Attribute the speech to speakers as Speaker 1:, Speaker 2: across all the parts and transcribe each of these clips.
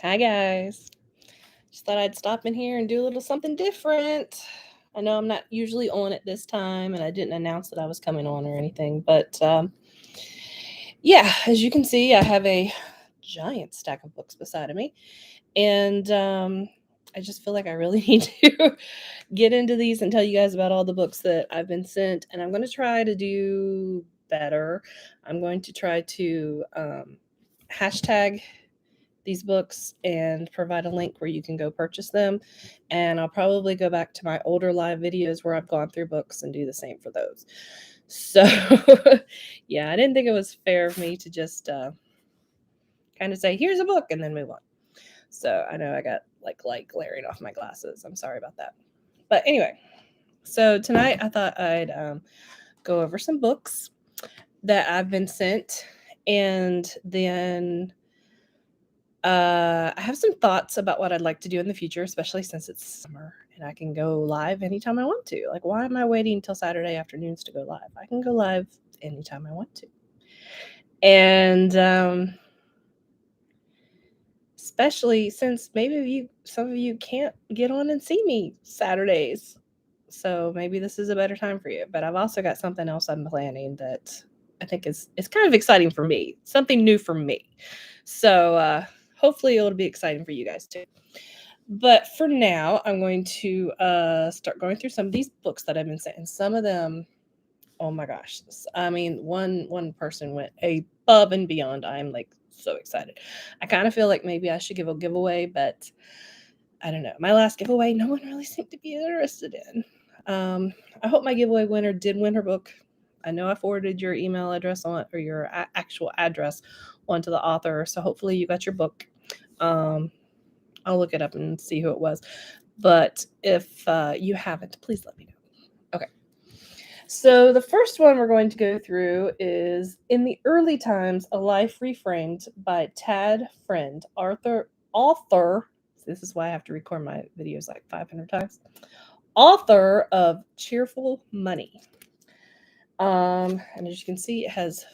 Speaker 1: Hi guys. Just thought I'd stop in here and do a little something different. I know I'm not usually on at this time, and I didn't announce that I was coming on or anything, but yeah, as you can see, I have a giant stack of books beside of me, and I just feel like I really need to get into these and tell you guys about all the books that I've been sent, and I'm going to try to do better. I'm going to try to hashtag these books and provide a link where you can go purchase them. And I'll probably go back to my older live videos where I've gone through books and do the same for those. So, yeah, I didn't think it was fair of me to just kind of say, here's a book, and then move on. So I know I got like light glaring off my glasses. I'm sorry about that. But anyway, so tonight I thought I'd go over some books that I've been sent, and then I have some thoughts about what I'd like to do in the future, especially since it's summer and I can go live anytime I want to. Like, why am I waiting until Saturday afternoons to go live? I can go live anytime I want to. And especially since maybe some of you can't get on and see me Saturdays. So maybe this is a better time for you. But I've also got something else I'm planning that I think is kind of exciting for me, something new for me. So hopefully it'll be exciting for you guys too. But for now, I'm going to start going through some of these books that I've been sent. And some of them, oh my gosh. I mean, one person went above and beyond. I'm like so excited. I kind of feel like maybe I should give a giveaway, but I don't know. My last giveaway, no one really seemed to be interested in. I hope my giveaway winner did win her book. I know I forwarded your email address on or your actual address onto the author, so hopefully you got your book. I'll look it up and see who it was. But if you haven't, please let me know. Okay. So the first one we're going to go through is In the Early Times, A Life Reframed by Tad Friend, author. This is why I have to record my videos like 500 times. Author of Cheerful Money. And as you can see, it has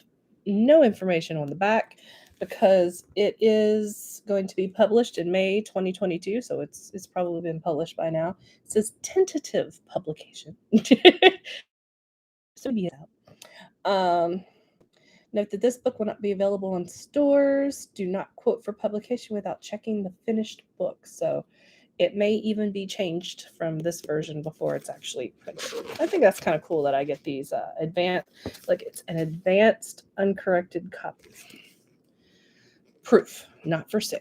Speaker 1: no information on the back because it is going to be published in May 2022, so it's probably been published by now. It says tentative publication. So be out. Note that this book will not be available in stores. Do not quote for publication without checking the finished book. So it may even be changed from this version before it's actually printed. I think that's kind of cool that I get these advanced, like it's an advanced uncorrected copy. Proof, not for sale.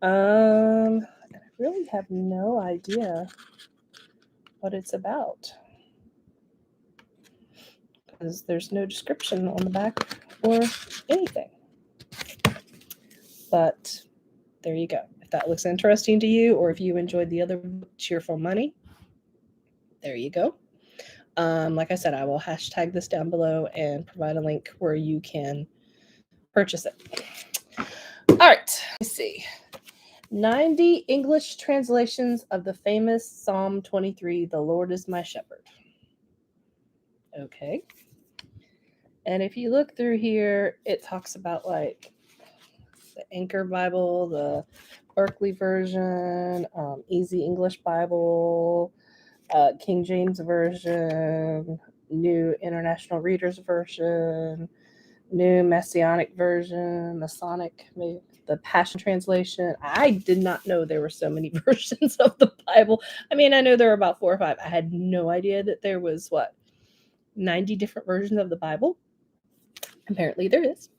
Speaker 1: I really have no idea what it's about because there's no description on the back or anything. But there you go. If that looks interesting to you, or if you enjoyed the other book, Cheerful Money, there you go. Like I said, I will hashtag this down below and provide a link where you can purchase it. All right, let's see. 90 English translations of the famous Psalm 23, The Lord is my shepherd. Okay. And if you look through here, it talks about like the Anchor Bible, the Berkeley version, Easy English Bible, King James Version, New International Readers Version, New Messianic Version, Masonic, maybe the Passion Translation. I did not know there were so many versions of the Bible. I mean, I know there were about 4 or 5. I had no idea that there was 90 different versions of the Bible. Apparently there is.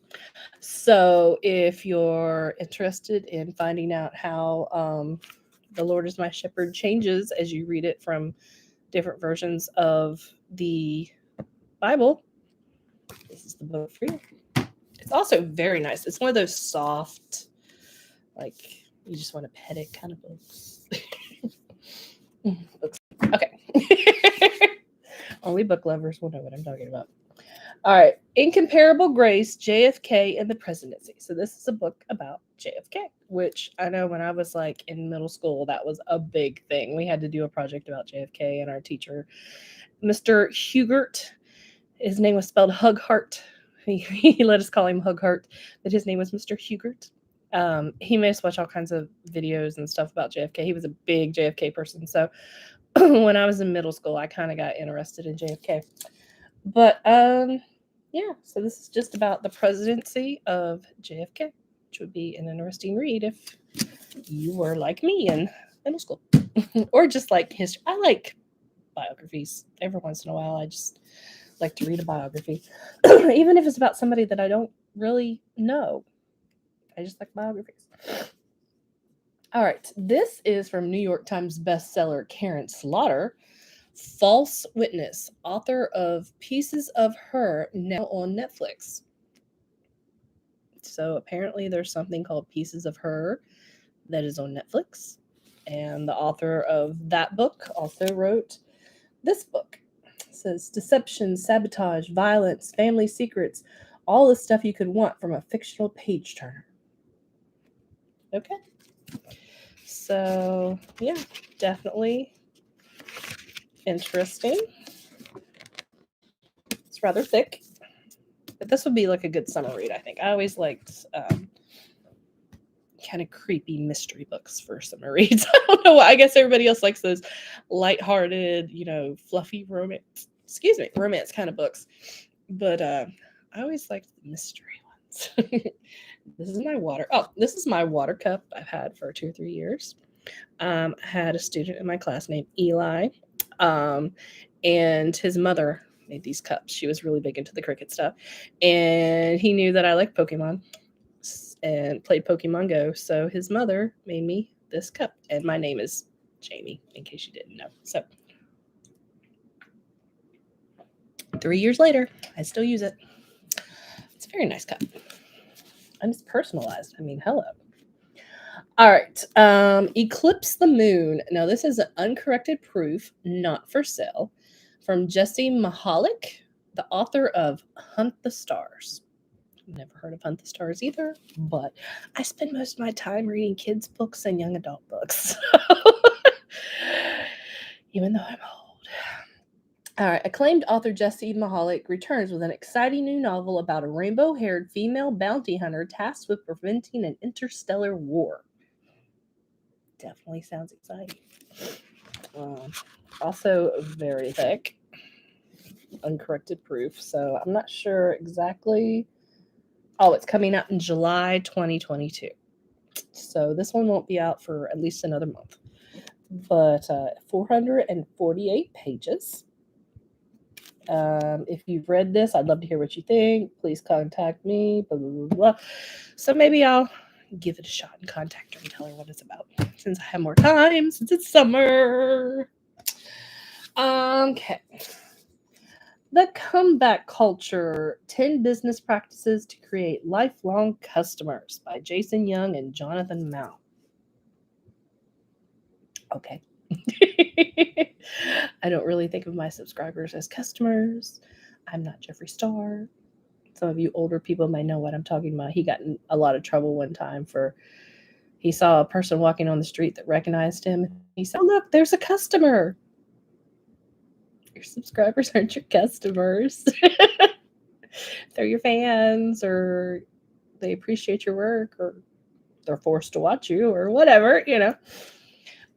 Speaker 1: So if you're interested in finding out how the Lord is my shepherd changes as you read it from different versions of the Bible, this is the book for you. It's also very nice. It's one of those soft, like you just want to pet it kind of books. Books. Okay. Only book lovers will know what I'm talking about. All right. Incomparable Grace, JFK and the Presidency. So this is a book about JFK, which I know when I was like in middle school, that was a big thing. We had to do a project about JFK, and our teacher, Mr. Hugert, his name was spelled Hughart. He let us call him Hughart, but his name was Mr. Hugert. He made us watch all kinds of videos and stuff about JFK. He was a big JFK person. So when I was in middle school, I kind of got interested in JFK. But yeah, so this is just about the presidency of JFK, which would be an interesting read if you were like me in middle school or just like history. I like biographies every once in a while. I just like to read a biography, even if it's about somebody that I don't really know. I just like biographies. All right, this is from New York Times bestseller Karen Slaughter, False Witness, author of Pieces of Her, now on Netflix. So apparently there's something called Pieces of Her that is on Netflix. And the author of that book also wrote this book. It says deception, sabotage, violence, family secrets, all the stuff you could want from a fictional page turner. Okay. So, yeah, definitely interesting. It's rather thick, but this would be like a good summer read, I think. I always liked kind of creepy mystery books for summer reads. I don't know why. I guess everybody else likes those lighthearted, fluffy romance kind of books. But I always liked the mystery ones. This is my water cup I've had for 2 or 3 years. I had a student in my class named Eli, and his mother made these cups. She was really big into the cricket stuff, and he knew that I liked Pokemon and played Pokemon Go, so his mother made me this cup, and my name is Jamie, in case you didn't know. So 3 years later, I still use it. It's a very nice cup. And it's personalized. I mean, hello. All right. Eclipse the Moon. Now, this is an uncorrected proof, not for sale, from Jesse Mahalik, the author of Hunt the Stars. Never heard of Hunt the Stars either, but I spend most of my time reading kids' books and young adult books. Even though I'm old. All right. Acclaimed author Jesse Mahalik returns with an exciting new novel about a rainbow-haired female bounty hunter tasked with preventing an interstellar war. Definitely sounds exciting. Also very thick. Uncorrected proof. So I'm not sure exactly. Oh, it's coming out in July 2022. So this one won't be out for at least another month. But 448 pages. If you've read this, I'd love to hear what you think. Please contact me. Blah, blah, blah, blah. So maybe I'll give it a shot and contact her and tell her what it's about. Since I have more time, since it's summer. Okay. The Comeback Culture, 10 Business Practices to Create Lifelong Customers by Jason Young and Jonathan Mao. Okay. I don't really think of my subscribers as customers. I'm not Jeffree Star. Some of you older people might know what I'm talking about. He got in a lot of trouble one time he saw a person walking on the street that recognized him. He said, "Oh, look, there's a customer." Your subscribers aren't your customers. They're your fans, or they appreciate your work, or they're forced to watch you, or whatever,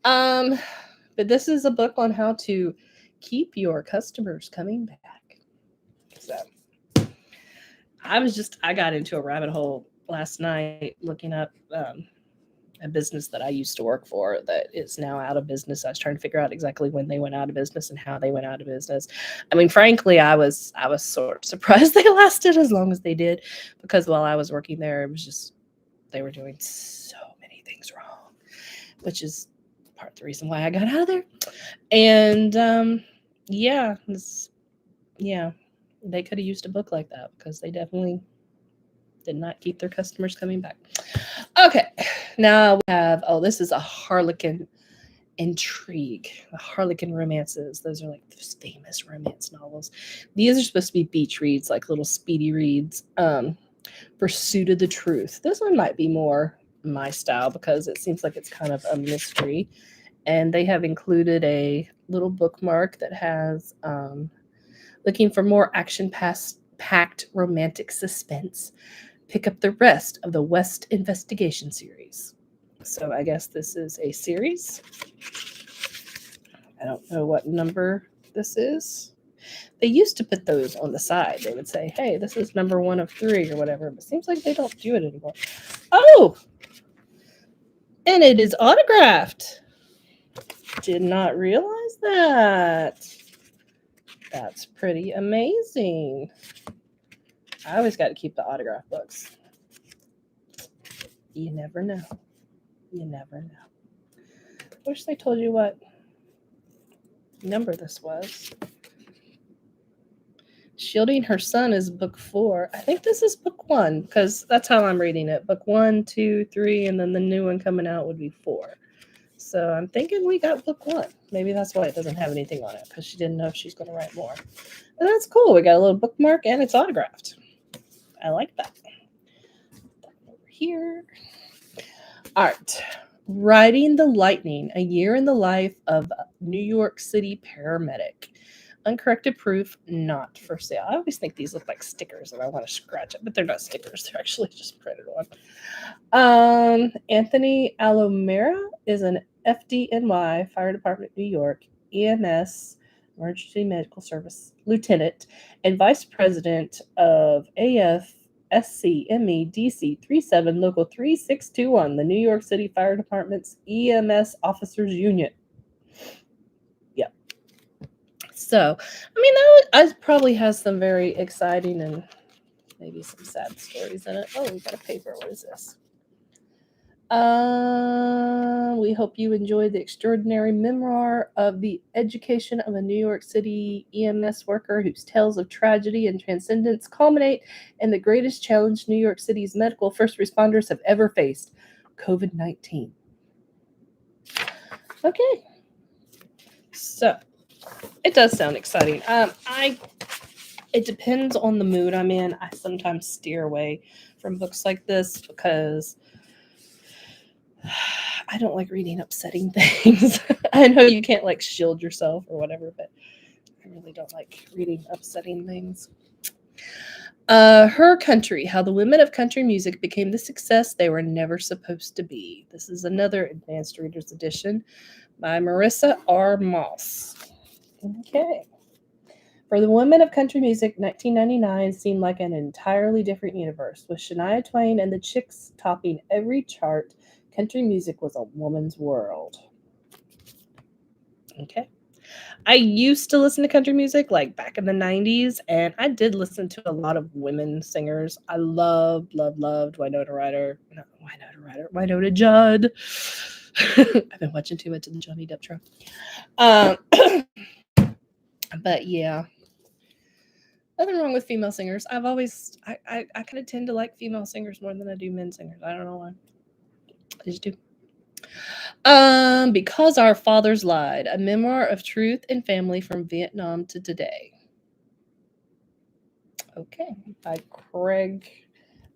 Speaker 1: But this is a book on how to keep your customers coming back. So I got into a rabbit hole last night looking up a business that I used to work for that is now out of business. I was trying to figure out exactly when they went out of business and how they went out of business. I mean, frankly, I was sort of surprised they lasted as long as they did, because while I was working there, it was just they were doing so many things wrong, which is part of the reason why I got out of there. And they could have used a book like that, because they definitely did not keep their customers coming back. Okay, now we have, this is a Harlequin Intrigue, the Harlequin romances. Those are like those famous romance novels. These are supposed to be beach reads, like little speedy reads. Pursuit of the Truth. This one might be more my style, because it seems like it's kind of a mystery. And they have included a little bookmark that has looking for more action-packed romantic suspense. pick up the rest of the West Investigation series. So I guess this is a series. I don't know what number this is. They used to put those on the side. They would say, hey, this is number 1 of 3 or whatever, but it seems like they don't do it anymore. Oh! And it is autographed. Did not realize that. That's pretty amazing. I always got to keep the autograph books. You never know. You never know. I wish they told you what number this was. Shielding Her Son is book 4. I think this is book 1 because that's how I'm reading it. Book 1, 2, 3, and then the new one coming out would be 4. So I'm thinking we got book 1. Maybe that's why it doesn't have anything on it, because she didn't know if she's going to write more. And that's cool. We got a little bookmark and it's autographed. I like that. Over here. Art. Riding the Lightning, a year in the life of New York City paramedic. Uncorrected proof, not for sale. I always think these look like stickers and I want to scratch it, but they're not stickers. They're actually just printed on. Anthony Alomera is an FDNY, Fire Department, New York, EMS, Emergency Medical Service Lieutenant, and Vice President of AFSCME DC 37 Local 3621, the New York City Fire Department's EMS Officers Union. Yep. So, I mean, that probably has some very exciting and maybe some sad stories in it. Oh, we got a paper. What is this? We hope you enjoyed the extraordinary memoir of the education of a New York City EMS worker whose tales of tragedy and transcendence culminate in the greatest challenge New York City's medical first responders have ever faced, COVID-19. Okay. So, it does sound exciting. It depends on the mood I'm in. I sometimes steer away from books like this because I don't like reading upsetting things. I know you can't like shield yourself or whatever, but I really don't like reading upsetting things. Her Country, How the Women of Country Music Became the Success They Were Never Supposed to Be. This is another Advanced Reader's Edition by Marissa R. Moss. Okay. For the Women of Country Music, 1999 seemed like an entirely different universe. With Shania Twain and the Chicks topping every chart, country music was a woman's world. Okay. I used to listen to country music like back in the 90s, and I did listen to a lot of women singers. I loved Winona Judd. I've been watching too much of the Johnny Depp show. But yeah. Nothing wrong with female singers. I kind of tend to like female singers more than I do men singers. I don't know why. I just do. Because Our Fathers Lied, a memoir of truth and family from Vietnam to today. Okay, by Craig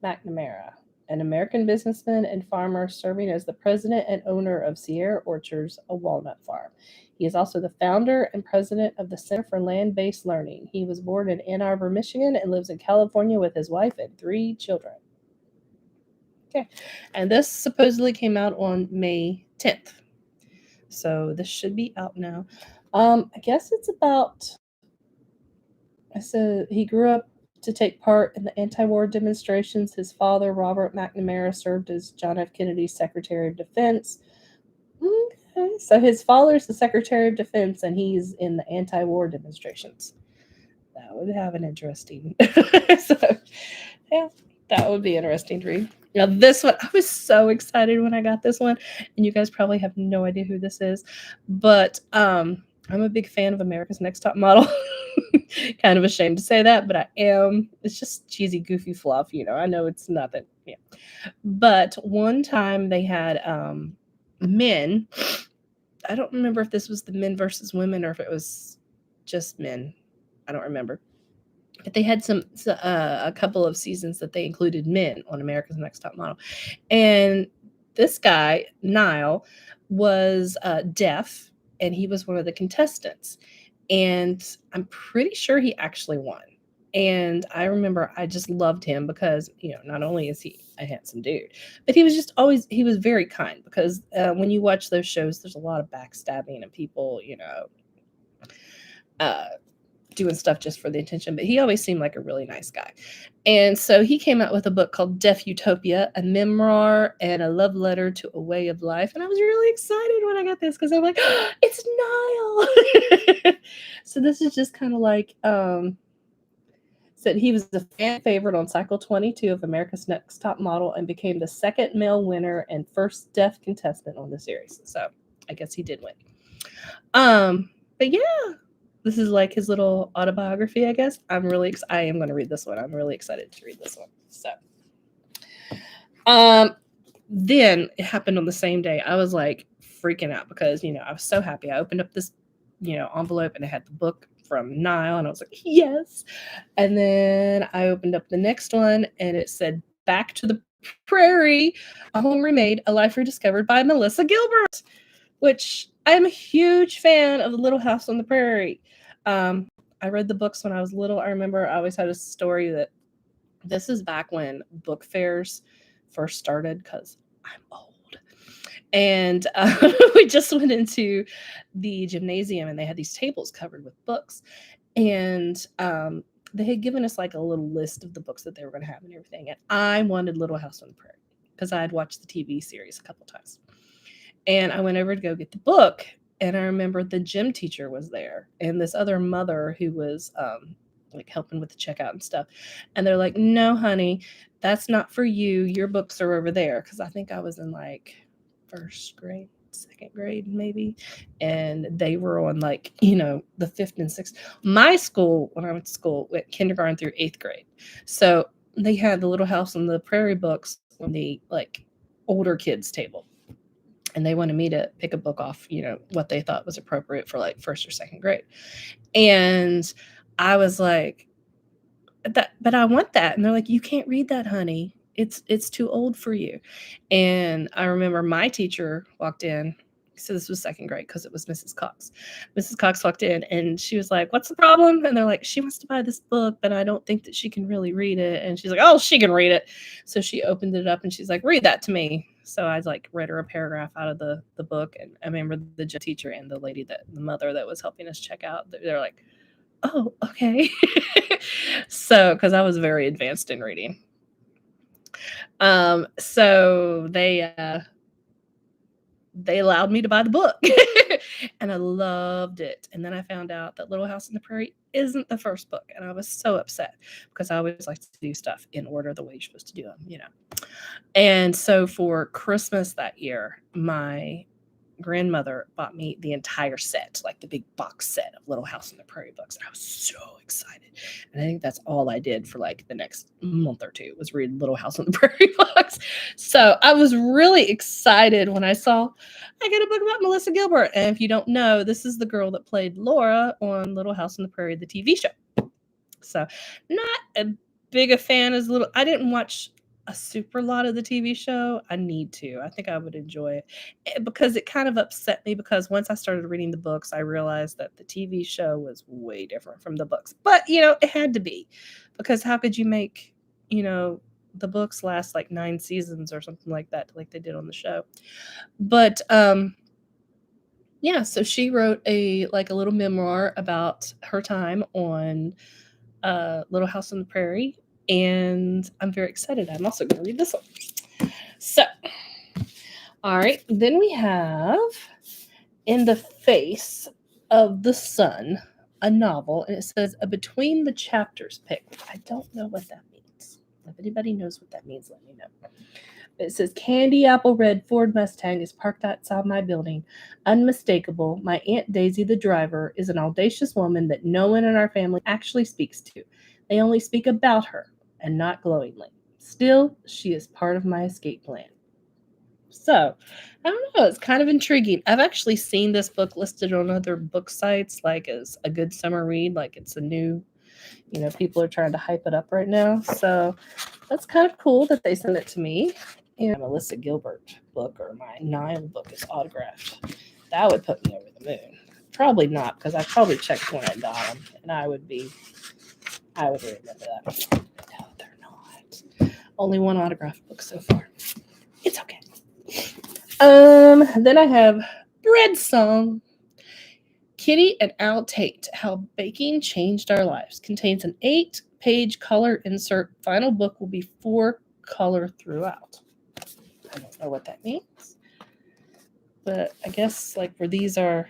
Speaker 1: McNamara, an American businessman and farmer serving as the president and owner of Sierra Orchards, a walnut farm. He is also the founder and president of the Center for Land-Based Learning. He was born in Ann Arbor, Michigan, and lives in California with his wife and 3 children. Okay, and this supposedly came out on May 10th. So this should be out now. I guess it's about, he grew up to take part in the anti-war demonstrations. His father, Robert McNamara, served as John F. Kennedy's Secretary of Defense. Okay, so his father's the Secretary of Defense, and he's in the anti-war demonstrations. That would have an interesting. So, yeah, that would be interesting to read. Now, this one, I was so excited when I got this one, and you guys probably have no idea who this is, but I'm a big fan of America's Next Top Model. Kind of ashamed to say that, but I am. It's just cheesy, goofy fluff, you know. I know it's nothing. Yeah. But one time they had men. I don't remember if this was the men versus women or if it was just men. I don't remember. But they had a couple of seasons that they included men on America's Next Top Model. And this guy, Niall, was deaf, and he was one of the contestants. And I'm pretty sure he actually won. And I remember I just loved him because, not only is he a handsome dude, but he was just always, he was very kind because when you watch those shows, there's a lot of backstabbing and people, uh, doing stuff just for the attention, but he always seemed like a really nice guy. And so he came out with a book called Deaf Utopia, a memoir and a love letter to a way of life. And I was really excited when I got this because I'm like, oh, it's Niall. So this is just kind of like, said he was a fan favorite on Cycle 22 of America's Next Top Model and became the second male winner and first deaf contestant on the series. So I guess he did win. But yeah, this is like his little autobiography, I guess. I am going to read this one. I'm really excited to read this one. So, then it happened on the same day. I was like freaking out because, I was so happy. I opened up this, envelope and it had the book from Niall and I was like, yes. And then I opened up the next one and it said Back to the Prairie, a home remade, a life rediscovered by Melissa Gilbert, which I'm a huge fan of The Little House on the Prairie. I read the books when I was little. I remember I always had a story that this is back when book fairs first started because I'm old. And we just went into the gymnasium and they had these tables covered with books. And they had given us like a little list of the books that they were going to have and everything. And I wanted Little House on the Prairie because I had watched the TV series a couple times. And I went over to go get the book. And I remember the gym teacher was there and this other mother who was like helping with the checkout and stuff. And they're like, no, honey, that's not for you. Your books are over there. Because I think I was in like first grade, second grade, maybe. And they were on like, the fifth and sixth. My school, when I went to school, went kindergarten through eighth grade. So they had the Little House on the Prairie books on the like older kids table. And they wanted me to pick a book off, what they thought was appropriate for like first or second grade. And I was like, but I want that. And they're like, you can't read that, honey. It's too old for you. And I remember my teacher walked in. So this was second grade because it was Mrs. Cox. Mrs. Cox walked in and she was like, what's the problem? And they're like, she wants to buy this book, but I don't think that she can really read it. And she's like, oh, she can read it. So she opened it up and she's like, read that to me. So I like read her a paragraph out of the book. And I remember the teacher and the mother that was helping us check out, they're like, oh, okay. So, because I was very advanced in reading. So they allowed me to buy the book and I loved it. And then I found out that Little House on the Prairie isn't the first book. And I was so upset because I always like to do stuff in order the way you're supposed to do them, And so for Christmas that year, my grandmother bought me the entire set, like the big box set of Little House on the Prairie books. And I was so excited. And I think that's all I did for like the next month or two was read Little House on the Prairie books. So I was really excited when I saw I get a book about Melissa Gilbert. And if you don't know, this is the girl that played Laura on Little House on the Prairie, the TV show. So not a big a fan as little. I didn't watch a super lot of the TV show. I need to. I think I would enjoy it because it kind of upset me because once I started reading the books, I realized that the TV show was way different from the books. But, it had to be because how could you make, the books last like 9 seasons or something like that, like they did on the show. But, yeah, so she wrote a little memoir about her time on Little House on the Prairie. And I'm very excited. I'm also going to read this one. So, all right. Then we have In the Face of the Sun, a novel. And it says a between the chapters pick. I don't know what that means. If anybody knows what that means, let me know. It says, candy apple red Ford Mustang is parked outside my building. Unmistakable, my Aunt Daisy, the driver, is an audacious woman that no one in our family actually speaks to. They only speak about her, and not glowingly. Still, she is part of my escape plan. So, I don't know. It's kind of intriguing. I've actually seen this book listed on other book sites, like as a good summer read, like it's a new, people are trying to hype it up right now. So, that's kind of cool that they sent it to me. And Melissa Gilbert book or my Niall book is autographed. That would put me over the moon. Probably not, because I probably checked when I got them, and I would be I would remember that. No, they're not. Only one autograph book so far. It's okay. Then I have Bread Song. Kitty and Al Tate, How Baking Changed Our Lives. Contains an 8-page color insert. Final book will be 4-color throughout. I don't know what that means. But I guess like where these are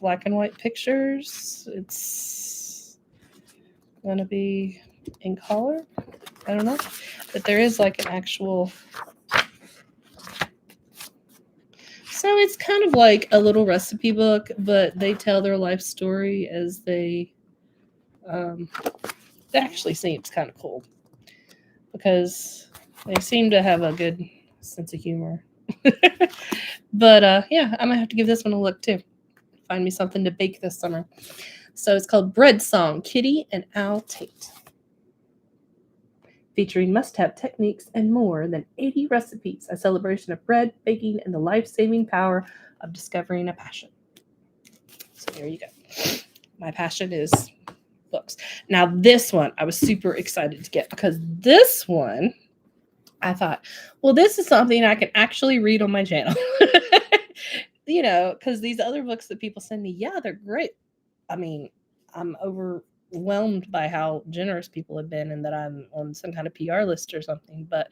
Speaker 1: black and white pictures, it's gonna be in color. I don't know. But there is like an actual. So it's kind of like a little recipe book, but they tell their life story as they. It actually seems kind of cool because they seem to have a good sense of humor. But yeah, I might have to give this one a look too. Find me something to bake this summer. So it's called Bread Song, Kitty and Al Tate. Featuring must-have techniques and more than 80 recipes, a celebration of bread, baking, and the life-saving power of discovering a passion. So there you go. My passion is books. Now this one I was super excited to get because this one I thought, well, this is something I can actually read on my channel. You know, because these other books that people send me, yeah, they're great. I mean, I'm overwhelmed by how generous people have been and that I'm on some kind of PR list or something. But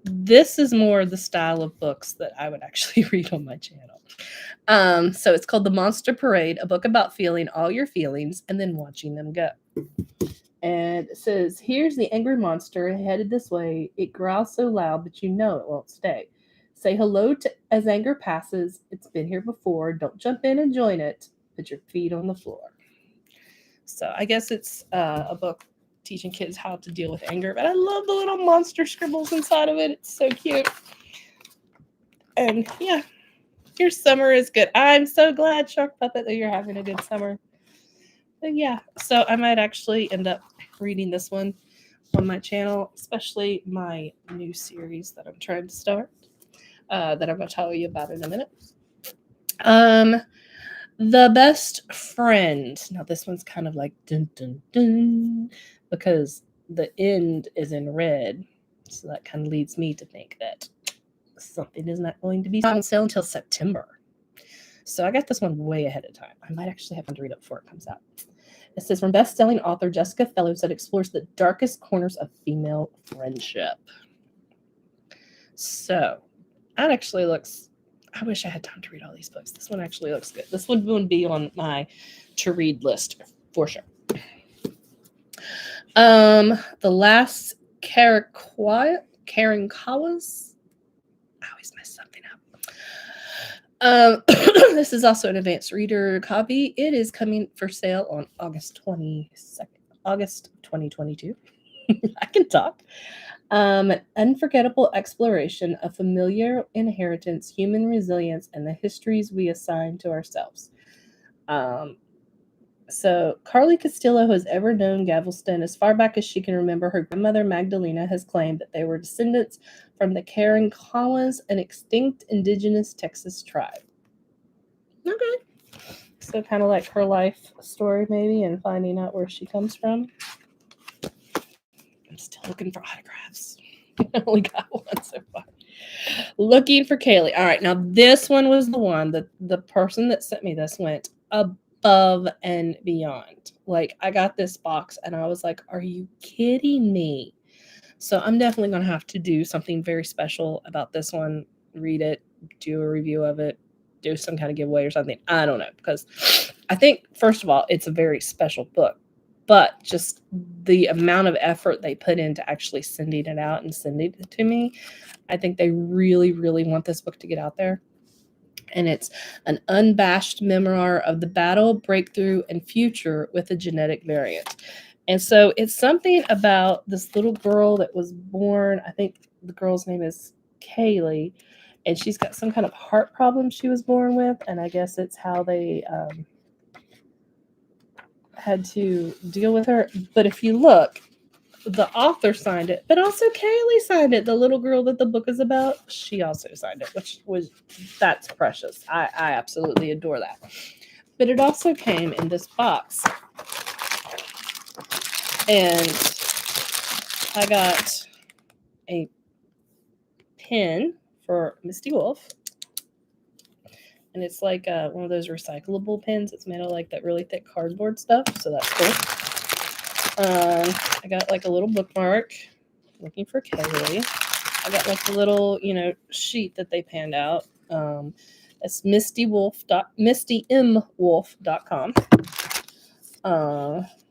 Speaker 1: this is more the style of books that I would actually read on my channel. So it's called The Monster Parade, a book about feeling all your feelings and then watching them go. And it says, here's the angry monster headed this way. It growls so loud, but you know it won't stay. Say hello to as anger passes. It's been here before. Don't jump in and join it. Put your feet on the floor. So I guess it's a book teaching kids how to deal with anger. But I love the little monster scribbles inside of it. It's so cute. And yeah, your summer is good. I'm so glad, Shark Puppet, that you're having a good summer. But yeah, so I might actually end up reading this one on my channel, especially my new series that I'm trying to start, that I'm going to tell you about in a minute. The Best Friend. Now this one's kind of like dun dun dun because the end is in red, so that kind of leads me to think that something is not going to be on sale until September. So I got this one way ahead of time. I might actually have to read it before it comes out. It says, from best-selling author Jessica Fellows, that explores the darkest corners of female friendship. So, that actually looks... I wish I had time to read all these books. This one actually looks good. This one would be on my to-read list, for sure. The Last Karankawas. I always mess something up. This is also an advanced reader copy. It is coming for sale on August 22nd, August 2022. I can talk. An unforgettable exploration of familiar inheritance, human resilience, and the histories we assign to ourselves. So Carly Castillo has ever known Galveston as far back as she can remember. Her grandmother Magdalena has claimed that they were descendants from the Karankawas, an extinct indigenous Texas tribe. Okay. So kind of like her life story maybe and finding out where she comes from. I'm still looking for autographs. I only got one so far. Looking for Kaylee. All right, now this one was the one that the person that sent me this went above and beyond. Like, I got this box and I was like, are you kidding me? So I'm definitely going to have to do something very special about this one. Read it, do a review of it, do some kind of giveaway or something. I don't know, because I think, first of all, it's a very special book. But just the amount of effort they put into actually sending it out and sending it to me, I think they really, really want this book to get out there. And it's an unabashed memoir of the battle, breakthrough, and future with a genetic variant. And so it's something about this little girl that was born, I think the girl's name is Kaylee, and she's got some kind of heart problem she was born with, and I guess it's how they had to deal with her. But if you look, the author signed it, but also Kaylee signed it. The little girl that the book is about, she also signed it, that's precious. I absolutely adore that. But it also came in this box. And I got a pin for Misty Wolf. And it's like one of those recyclable pins. It's made of like that really thick cardboard stuff. So that's cool. I got like a little bookmark. Looking for Kaylee. I got like the little, sheet that they panned out. It's mistymwolf.com.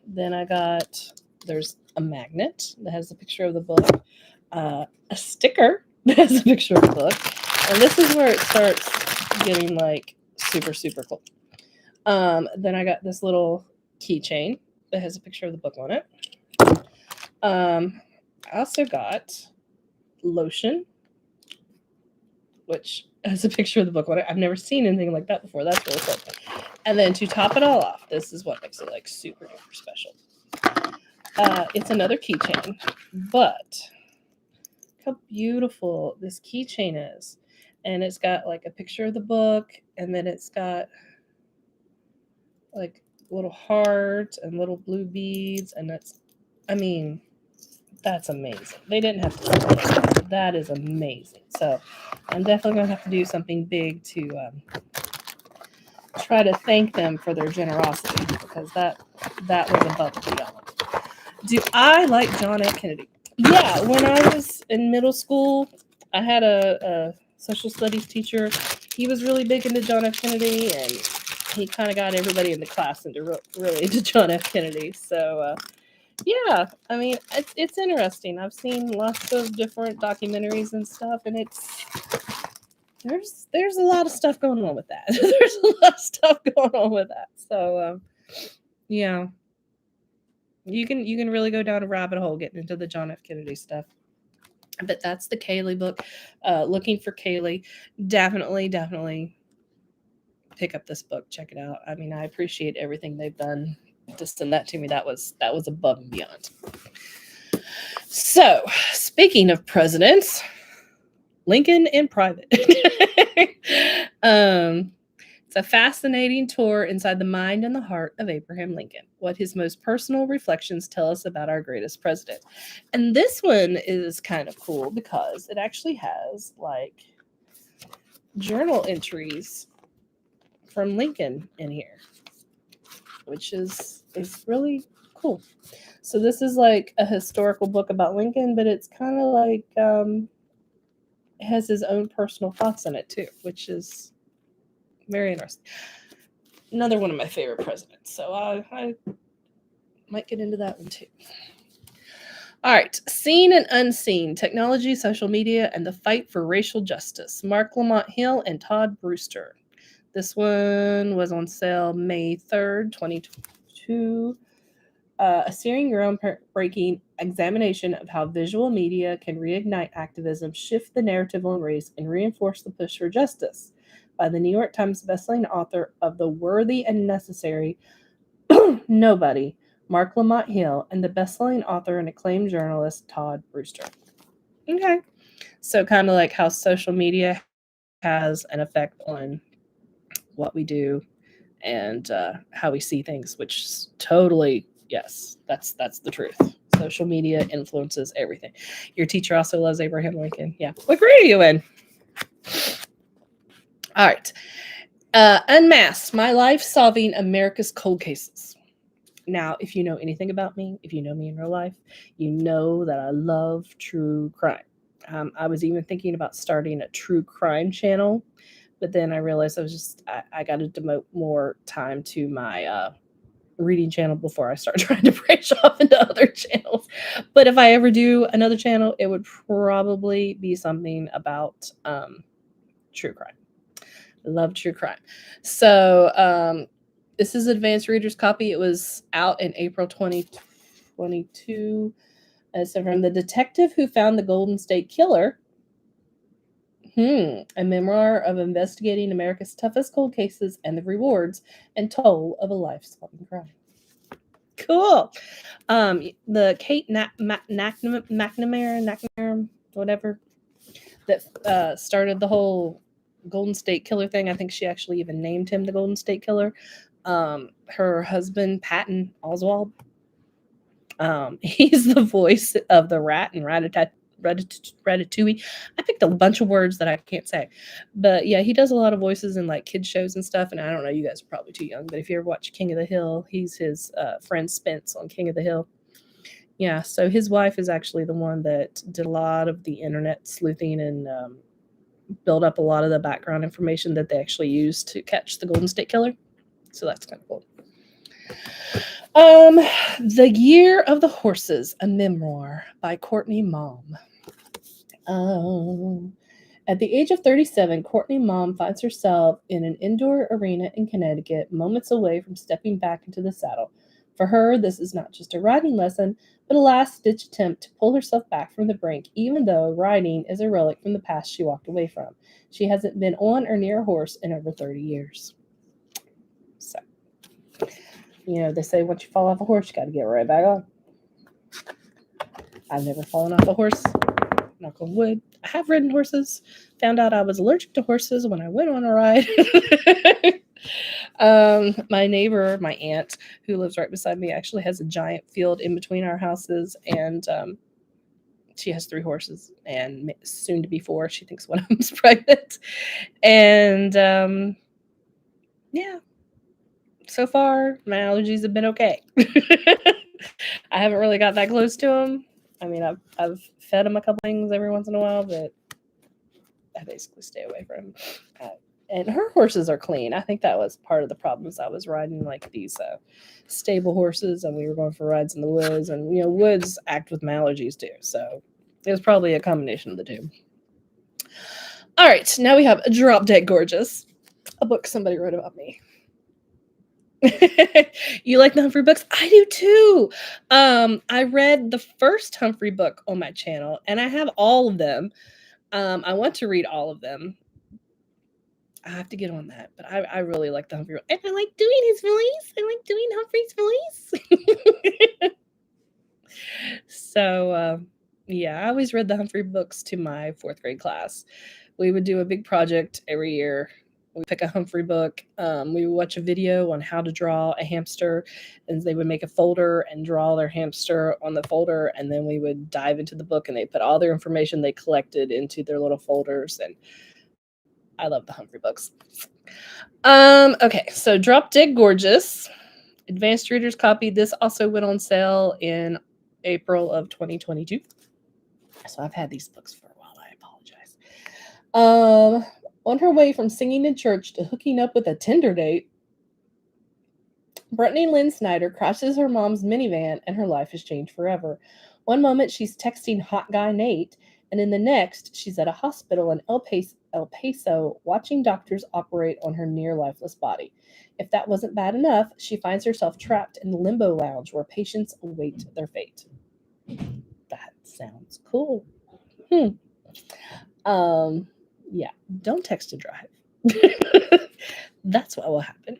Speaker 1: Then I got, there's a magnet that has a picture of the book, a sticker that has a picture of the book, and this is where it starts getting like super, super cool. Then I got this little keychain that has a picture of the book on it. I also got lotion, which has a picture of the book on it. I've never seen anything like that before. That's really cool. And then to top it all off, this is what makes it like super duper special. It's another keychain, but look how beautiful this keychain is. And it's got like a picture of the book, and then it's got like little heart and little blue beads, and that's amazing. They didn't have to do that. That is amazing. So I'm definitely going to have to do something big to try to thank them for their generosity, because that was above and beyond. Do I like John F. Kennedy? Yeah, when I was in middle school, I had a social studies teacher. He was really big into John F. Kennedy, and he kind of got everybody in the class into really into John F. Kennedy. So, yeah, it's interesting. I've seen lots of different documentaries and stuff, and there's a lot of stuff going on with that. There's a lot of stuff going on with that. So, yeah, you can really go down a rabbit hole getting into the John F. Kennedy stuff. But that's the Kaylee book. Looking for Kaylee. Definitely pick up this book. Check it out. I appreciate everything they've done to send that to me. That was above and beyond. So, speaking of presidents, Lincoln in private. It's a fascinating tour inside the mind and the heart of Abraham Lincoln. What his most personal reflections tell us about our greatest president. And this one is kind of cool because it actually has like journal entries from Lincoln in here, which is really cool. So this is like a historical book about Lincoln, but it's kind of like it has his own personal thoughts in it too, which is very interesting. Another one of my favorite presidents. So I might get into that one too. All right. Seen and Unseen, Technology, Social Media, and the Fight for Racial Justice. Mark Lamont Hill and Todd Brewster. This one was on sale May 3rd, 2022. A searing, groundbreaking examination of how visual media can reignite activism, shift the narrative on race, and reinforce the push for justice, by the New York Times bestselling author of The Worthy and Necessary Nobody, Mark Lamont Hill, and the bestselling author and acclaimed journalist Todd Brewster. Okay. So kind of like how social media has an effect on what we do and how we see things, which is totally, yes, that's the truth. Social media influences everything. Your teacher also loves Abraham Lincoln. Yeah. What grade are you in? All right. Unmasked, My Life Solving America's Cold Cases. Now, if you know anything about me, if you know me in real life, you know that I love true crime. I was even thinking about starting a true crime channel, but then I realized I got to devote more time to my reading channel before I start trying to branch off into other channels. But if I ever do another channel, it would probably be something about true crime. I love true crime. So this is Advanced Reader's Copy. It was out in April 2022. So from The Detective Who Found the Golden State Killer, a memoir of investigating America's toughest cold cases and the rewards and toll of a life-solving crime. Cool. The Kate McNamara, whatever, that started the whole Golden State Killer thing. I think she actually even named him the Golden State Killer. Her husband, Patton Oswalt, He's the voice of the rat in Ratatouille. I picked a bunch of words that I can't say, but yeah, he does a lot of voices in like kids shows and stuff. And I don't know, you guys are probably too young, but if you ever watch King of the Hill, he's his friend Spence on King of the Hill. Yeah, so his wife is actually the one that did a lot of the internet sleuthing and build up a lot of the background information that they actually used to catch the Golden State Killer. So that's kind of cool. The Year of the Horses, a memoir by Courtney Mom. At the age of 37, Courtney Mom finds herself in an indoor arena in Connecticut, moments away from stepping back into the saddle. For her, this is not just a riding lesson, but a last-ditch attempt to pull herself back from the brink, even though riding is a relic from the past she walked away from. She hasn't been on or near a horse in over 30 years. So, they say once you fall off a horse, you got to get right back on. I've never fallen off a horse. Knock on wood. I have ridden horses. Found out I was allergic to horses when I went on a ride. My neighbor, my aunt, who lives right beside me, actually has a giant field in between our houses, and she has 3 horses, and soon to be 4. She thinks one of them's pregnant. And yeah, so far my allergies have been okay. I haven't really got that close to them. I mean, I've fed them a couple things every once in a while, but I basically stay away from them. And her horses are clean. I think that was part of the problems. I was riding like these stable horses, and we were going for rides in the woods, and woods act with my allergies too. So it was probably a combination of the two. All right, now we have Drop Dead Gorgeous, a book somebody wrote about me. You like the Humphrey books? I do too. I read the first Humphrey book on my channel, and I have all of them. I want to read all of them. I have to get on that, but I really like the Humphrey. And I like doing his voice. I like doing Humphrey's voice. So, yeah, I always read the Humphrey books to my 4th grade class. We would do a big project every year. We pick a Humphrey book. We would watch a video on how to draw a hamster, and they would make a folder and draw their hamster on the folder, and then we would dive into the book, and they put all their information they collected into their little folders. And I love the Humphrey books. Okay, so Drop Dead Gorgeous. Advanced readers copy. This also went on sale in April of 2022. So I've had these books for a while. I apologize. On her way from singing in church to hooking up with a Tinder date, Brittany Lynn Snyder crashes her mom's minivan, and her life has changed forever. One moment she's texting hot guy Nate, and in the next she's at a hospital in El Paso watching doctors operate on her near lifeless body. If that wasn't bad enough, she finds herself trapped in the limbo lounge where patients await their fate. That sounds cool. Yeah, don't text and drive. That's what will happen.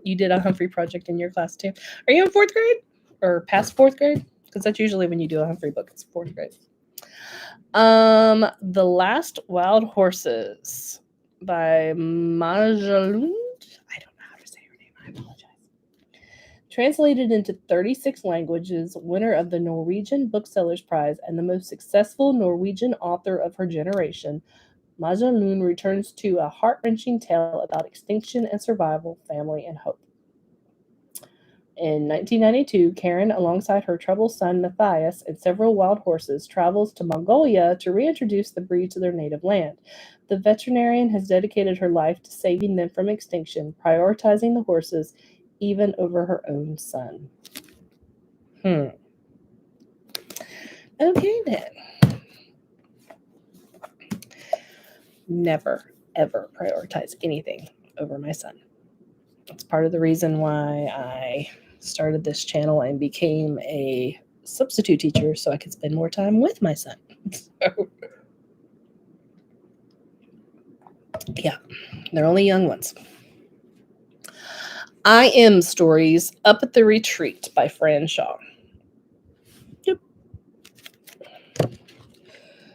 Speaker 1: You did a Humphrey project in your class too. Are you in 4th grade or past 4th grade? Because that's usually when you do a Humphrey book. It's 4th grade. The Last Wild Horses by Majalund. I don't know how to say her name. I apologize. Translated into 36 languages, winner of the Norwegian Booksellers Prize and the most successful Norwegian author of her generation, Majalund returns to a heart-wrenching tale about extinction and survival, family, and hope. In 1992, Karen, alongside her troubled son Matthias and several wild horses, travels to Mongolia to reintroduce the breed to their native land. The veterinarian has dedicated her life to saving them from extinction, prioritizing the horses even over her own son. Okay, then. Never, ever prioritize anything over my son. That's part of the reason why I started this channel and became a substitute teacher, so I could spend more time with my son. So, yeah, they're only young ones. I Am Stories, Up at the Retreat by Fran Shaw. Yep.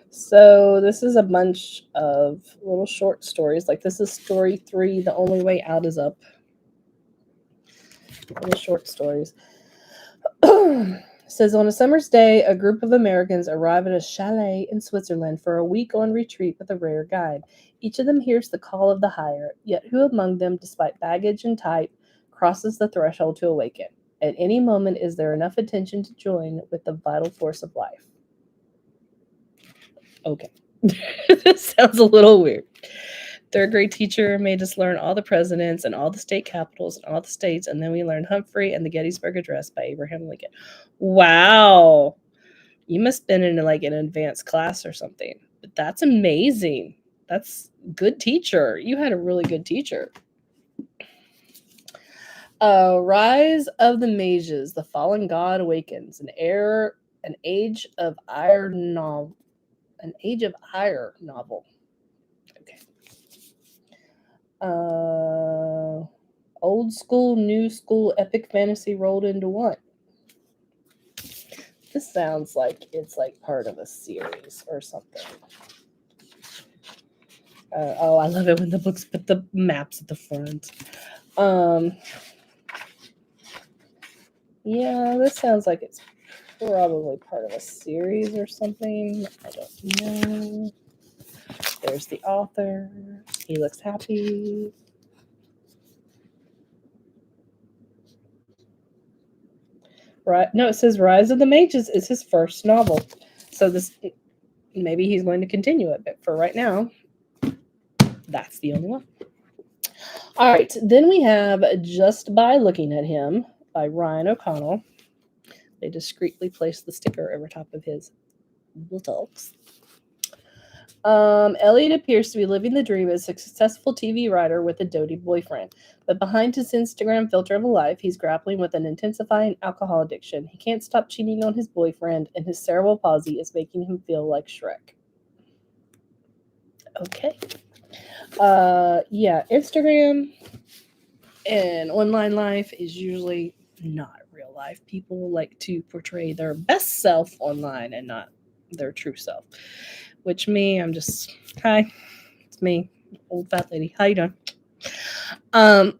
Speaker 1: So this is a bunch of little short stories. Like this is story 3, The Only Way Out is Up. Little short stories. says on a summer's day, a group of Americans arrive at a chalet in Switzerland for a week on retreat with a rare guide. Each of them hears the call of the higher, yet who among them, despite baggage and type, crosses the threshold to awaken? At any moment, is there enough attention to join with the vital force of life? Okay. This sounds a little weird. Third grade teacher made us learn all the presidents and all the state capitals and all the states, and then we learned Humphrey and the Gettysburg Address by Abraham Lincoln. Wow. You must have been in like an advanced class or something. But that's amazing. That's good teacher. You had a really good teacher. Rise of the Magis, The Fallen God Awakens, an age of ire novel. An age of ire novel. Okay. Old school, new school, epic fantasy rolled into one. This sounds like it's like part of a series or something. Oh, I love it when the books put the maps at the front. Yeah, this sounds like it's probably part of a series or something. I don't know. There's the author. He looks happy. Right? No, it says Rise of the Mages is his first novel. So this maybe he's going to continue it, but for right now, that's the only one. All right, then we have Just by Looking at Him by Ryan O'Connell. They discreetly placed the sticker over top of his buttocks. Elliot appears to be living the dream as a successful TV writer with a doty boyfriend. But behind his Instagram filter of a life, he's grappling with an intensifying alcohol addiction. He can't stop cheating on his boyfriend, and his cerebral palsy is making him feel like Shrek. Okay. Yeah, Instagram and online life is usually not real life. People like to portray their best self online and not their true self. Which me, I'm just, hi, it's me, old fat lady. How you doing? But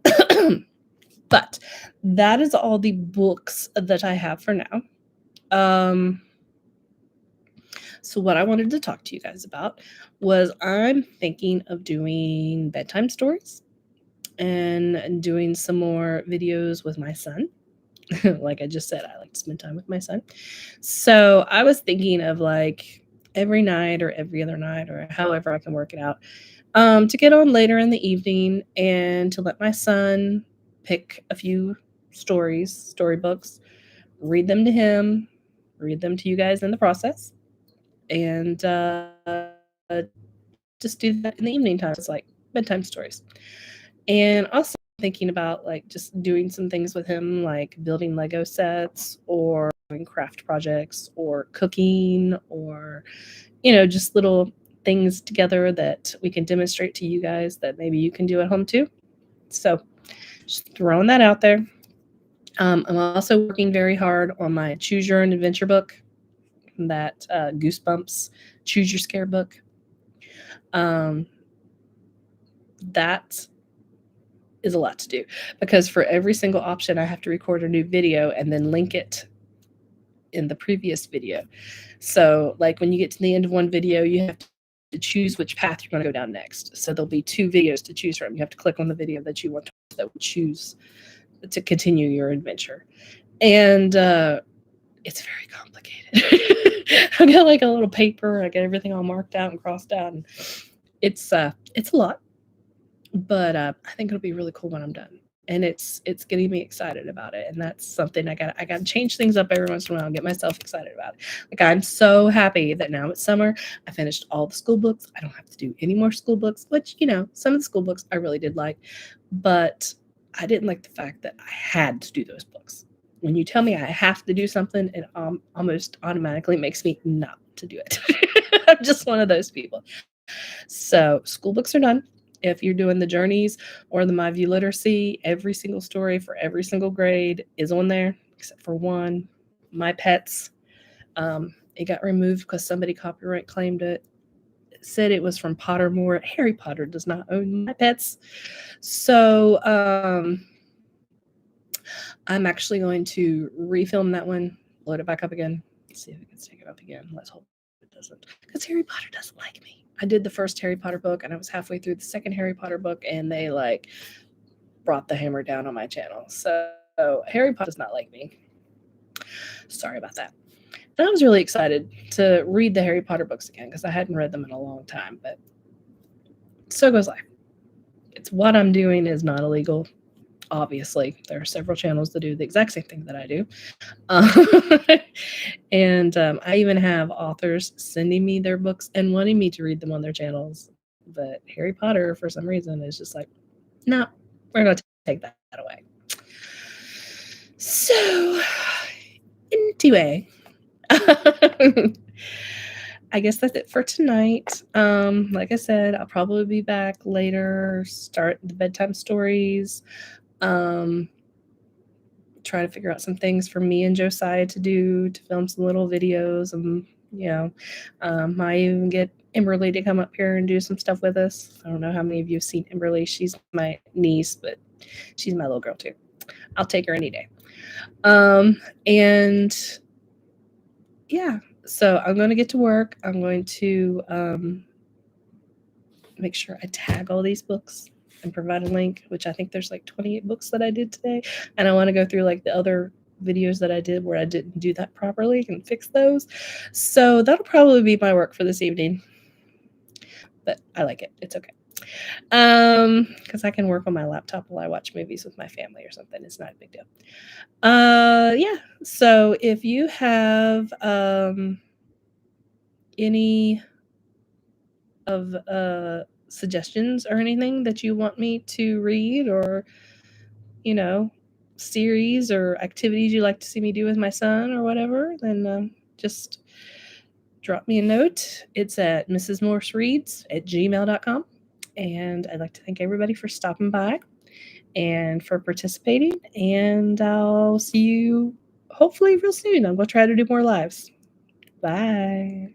Speaker 1: that is all the books that I have for now. So what I wanted to talk to you guys about was I'm thinking of doing bedtime stories and doing some more videos with my son. Like I just said, I like to spend time with my son. So I was thinking of like every night or every other night or however I can work it out, to get on later in the evening and to let my son pick a few storybooks, read them to him, read them to you guys in the process, and just do that in the evening time. It's like bedtime stories. And also thinking about like just doing some things with him, like building Lego sets or doing craft projects or cooking or, just little things together that we can demonstrate to you guys that maybe you can do at home too. So just throwing that out there. I'm also working very hard on my Choose Your Own Adventure book, that Goosebumps Choose Your Scare book. That is a lot to do because for every single option, I have to record a new video and then link it in the previous video. So like when you get to the end of one video, you have to choose which path you're going to go down next. So there'll be 2 videos to choose from. You have to click on the video that you want to choose to continue your adventure. And it's very complicated. I've got like a little paper. I got everything all marked out and crossed out. And it's a lot. But I think it'll be really cool when I'm done. And it's getting me excited about it. And that's something I got to change things up every once in a while and get myself excited about it. Like I'm so happy that now it's summer. I finished all the school books. I don't have to do any more school books, which, some of the school books I really did like. But I didn't like the fact that I had to do those books. When you tell me I have to do something, it almost automatically makes me not to do it. I'm just one of those people. So school books are done. If you're doing the journeys or the My View Literacy, every single story for every single grade is on there, except for one, My Pets. It got removed because somebody copyright claimed it. It said it was from Pottermore. Harry Potter does not own My Pets. So I'm actually going to refilm that one load it back up again. Let's see if it can take it up again. Let's hope it doesn't. Because Harry Potter doesn't like me. I did the first Harry Potter book, and I was halfway through the second Harry Potter book, and they like brought the hammer down on my channel. So Harry Potter does not like me. Sorry about that. And I was really excited to read the Harry Potter books again because I hadn't read them in a long time, but so goes life. It's what I'm doing is not illegal. Obviously, there are several channels that do the exact same thing that I do. And I even have authors sending me their books and wanting me to read them on their channels. But Harry Potter, for some reason, is just like, no, we're going to take that away. So, anyway, I guess that's it for tonight. Like I said, I'll probably be back later, start the bedtime stories. Try to figure out some things for me and Josiah to do, to film some little videos, and might even get Emberly to come up here and do some stuff with us. I don't know how many of you have seen Emberly. She's my niece, but she's my little girl too. I'll take her any day. And yeah, so I'm going to get to work. I'm going to make sure I tag all these books and provide a link, which I think there's like 28 books that I did today. And I want to go through like the other videos that I did where I didn't do that properly and fix those. So that'll probably be my work for this evening. But I like it. It's okay. Because I can work on my laptop while I watch movies with my family or something. It's not a big deal. Yeah. So if you have any of suggestions or anything that you want me to read, or series or activities you like to see me do with my son or whatever, then just drop me a note. It's at mrsmorsereads@gmail.com. And I'd like to thank everybody for stopping by and for participating, and I'll see you hopefully real soon. I'm going to try to do more lives. Bye.